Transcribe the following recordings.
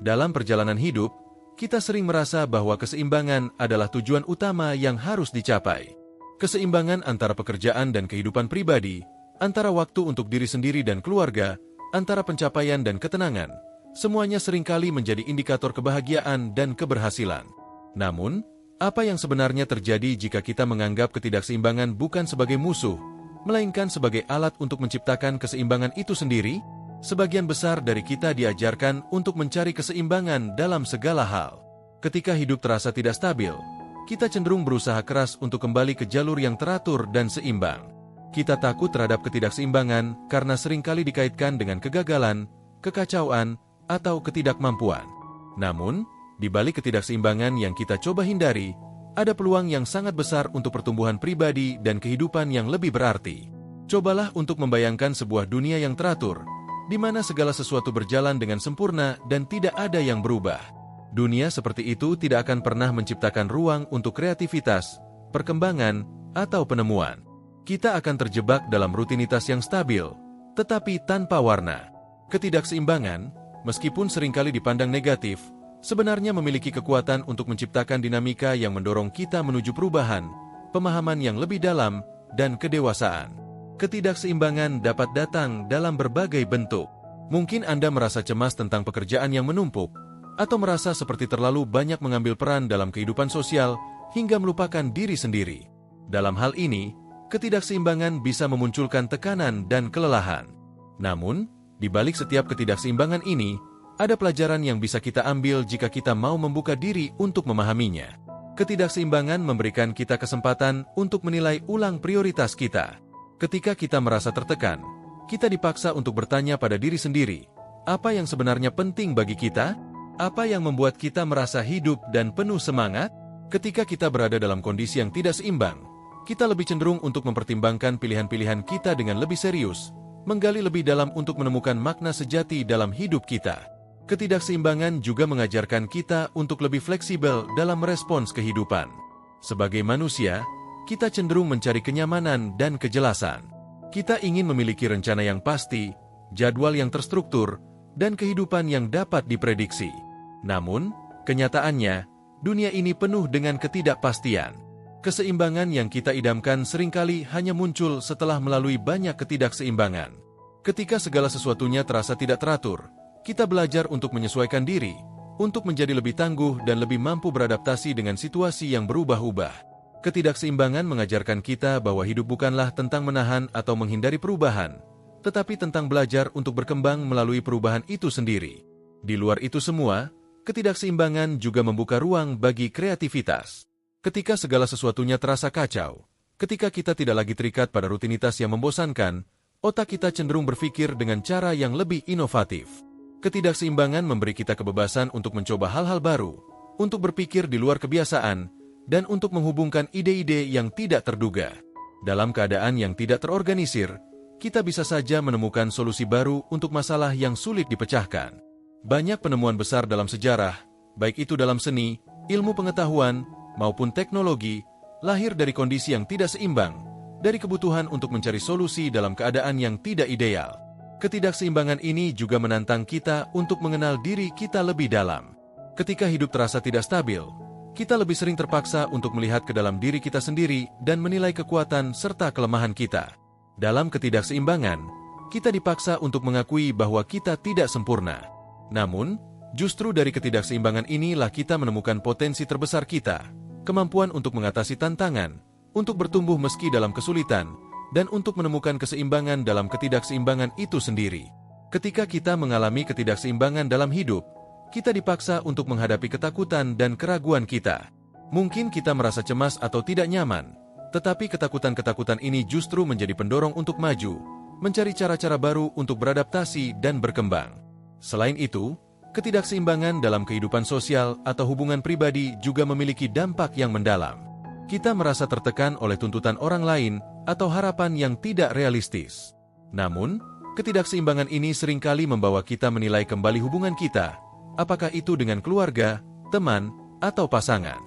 Dalam perjalanan hidup, kita sering merasa bahwa keseimbangan adalah tujuan utama yang harus dicapai. Keseimbangan antara pekerjaan dan kehidupan pribadi, antara waktu untuk diri sendiri dan keluarga, antara pencapaian dan ketenangan, semuanya seringkali menjadi indikator kebahagiaan dan keberhasilan. Namun, apa yang sebenarnya terjadi jika kita menganggap ketidakseimbangan bukan sebagai musuh, melainkan sebagai alat untuk menciptakan keseimbangan itu sendiri? Sebagian besar dari kita diajarkan untuk mencari keseimbangan dalam segala hal. Ketika hidup terasa tidak stabil, kita cenderung berusaha keras untuk kembali ke jalur yang teratur dan seimbang. Kita takut terhadap ketidakseimbangan karena seringkali dikaitkan dengan kegagalan, kekacauan, atau ketidakmampuan. Namun, di balik ketidakseimbangan yang kita coba hindari, ada peluang yang sangat besar untuk pertumbuhan pribadi dan kehidupan yang lebih berarti. Cobalah untuk membayangkan sebuah dunia yang teratur, di mana segala sesuatu berjalan dengan sempurna dan tidak ada yang berubah. Dunia seperti itu tidak akan pernah menciptakan ruang untuk kreativitas, perkembangan, atau penemuan. Kita akan terjebak dalam rutinitas yang stabil, tetapi tanpa warna. Ketidakseimbangan, meskipun seringkali dipandang negatif, sebenarnya memiliki kekuatan untuk menciptakan dinamika yang mendorong kita menuju perubahan, pemahaman yang lebih dalam, dan kedewasaan. Ketidakseimbangan dapat datang dalam berbagai bentuk. Mungkin Anda merasa cemas tentang pekerjaan yang menumpuk, atau merasa seperti terlalu banyak mengambil peran dalam kehidupan sosial hingga melupakan diri sendiri. Dalam hal ini, ketidakseimbangan bisa memunculkan tekanan dan kelelahan. Namun, di balik setiap ketidakseimbangan ini, ada pelajaran yang bisa kita ambil jika kita mau membuka diri untuk memahaminya. Ketidakseimbangan memberikan kita kesempatan untuk menilai ulang prioritas kita. Ketika kita merasa tertekan, kita dipaksa untuk bertanya pada diri sendiri, apa yang sebenarnya penting bagi kita? Apa yang membuat kita merasa hidup dan penuh semangat? Ketika kita berada dalam kondisi yang tidak seimbang, kita lebih cenderung untuk mempertimbangkan pilihan-pilihan kita dengan lebih serius, menggali lebih dalam untuk menemukan makna sejati dalam hidup kita. Ketidakseimbangan juga mengajarkan kita untuk lebih fleksibel dalam merespons kehidupan. Sebagai manusia, kita cenderung mencari kenyamanan dan kejelasan. Kita ingin memiliki rencana yang pasti, jadwal yang terstruktur, dan kehidupan yang dapat diprediksi. Namun, kenyataannya, dunia ini penuh dengan ketidakpastian. Keseimbangan yang kita idamkan seringkali hanya muncul setelah melalui banyak ketidakseimbangan. Ketika segala sesuatunya terasa tidak teratur, kita belajar untuk menyesuaikan diri, untuk menjadi lebih tangguh dan lebih mampu beradaptasi dengan situasi yang berubah-ubah. Ketidakseimbangan mengajarkan kita bahwa hidup bukanlah tentang menahan atau menghindari perubahan, tetapi tentang belajar untuk berkembang melalui perubahan itu sendiri. Di luar itu semua, ketidakseimbangan juga membuka ruang bagi kreativitas. Ketika segala sesuatunya terasa kacau, ketika kita tidak lagi terikat pada rutinitas yang membosankan, otak kita cenderung berpikir dengan cara yang lebih inovatif. Ketidakseimbangan memberi kita kebebasan untuk mencoba hal-hal baru, untuk berpikir di luar kebiasaan, dan untuk menghubungkan ide-ide yang tidak terduga. Dalam keadaan yang tidak terorganisir, kita bisa saja menemukan solusi baru untuk masalah yang sulit dipecahkan. Banyak penemuan besar dalam sejarah, baik itu dalam seni, ilmu pengetahuan, maupun teknologi, lahir dari kondisi yang tidak seimbang, dari kebutuhan untuk mencari solusi dalam keadaan yang tidak ideal. Ketidakseimbangan ini juga menantang kita untuk mengenal diri kita lebih dalam. Ketika hidup terasa tidak stabil, kita lebih sering terpaksa untuk melihat ke dalam diri kita sendiri dan menilai kekuatan serta kelemahan kita. Dalam ketidakseimbangan, kita dipaksa untuk mengakui bahwa kita tidak sempurna. Namun, justru dari ketidakseimbangan inilah kita menemukan potensi terbesar kita, kemampuan untuk mengatasi tantangan, untuk bertumbuh meski dalam kesulitan, dan untuk menemukan keseimbangan dalam ketidakseimbangan itu sendiri. Ketika kita mengalami ketidakseimbangan dalam hidup, kita dipaksa untuk menghadapi ketakutan dan keraguan kita. Mungkin kita merasa cemas atau tidak nyaman, tetapi ketakutan-ketakutan ini justru menjadi pendorong untuk maju, mencari cara-cara baru untuk beradaptasi dan berkembang. Selain itu, ketidakseimbangan dalam kehidupan sosial atau hubungan pribadi juga memiliki dampak yang mendalam. Kita merasa tertekan oleh tuntutan orang lain atau harapan yang tidak realistis. Namun, ketidakseimbangan ini seringkali membawa kita menilai kembali hubungan kita, apakah itu dengan keluarga, teman, atau pasangan.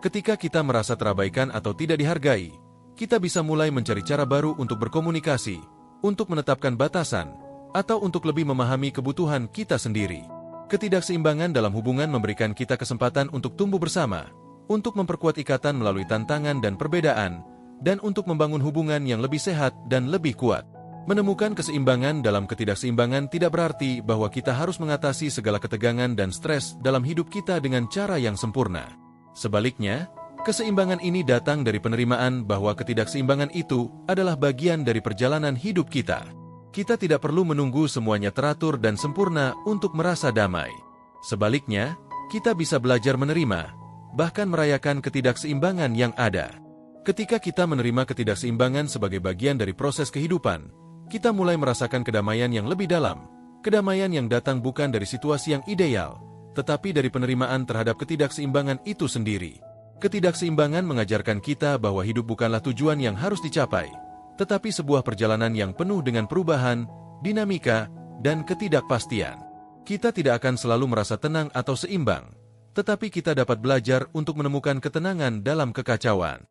Ketika kita merasa terabaikan atau tidak dihargai, kita bisa mulai mencari cara baru untuk berkomunikasi, untuk menetapkan batasan, atau untuk lebih memahami kebutuhan kita sendiri. Ketidakseimbangan dalam hubungan memberikan kita kesempatan untuk tumbuh bersama, untuk memperkuat ikatan melalui tantangan dan perbedaan, dan untuk membangun hubungan yang lebih sehat dan lebih kuat. Menemukan keseimbangan dalam ketidakseimbangan tidak berarti bahwa kita harus mengatasi segala ketegangan dan stres dalam hidup kita dengan cara yang sempurna. Sebaliknya, keseimbangan ini datang dari penerimaan bahwa ketidakseimbangan itu adalah bagian dari perjalanan hidup kita. Kita tidak perlu menunggu semuanya teratur dan sempurna untuk merasa damai. Sebaliknya, kita bisa belajar menerima, bahkan merayakan ketidakseimbangan yang ada. Ketika kita menerima ketidakseimbangan sebagai bagian dari proses kehidupan, kita mulai merasakan kedamaian yang lebih dalam. Kedamaian yang datang bukan dari situasi yang ideal, tetapi dari penerimaan terhadap ketidakseimbangan itu sendiri. Ketidakseimbangan mengajarkan kita bahwa hidup bukanlah tujuan yang harus dicapai, tetapi sebuah perjalanan yang penuh dengan perubahan, dinamika, dan ketidakpastian. Kita tidak akan selalu merasa tenang atau seimbang, tetapi kita dapat belajar untuk menemukan ketenangan dalam kekacauan.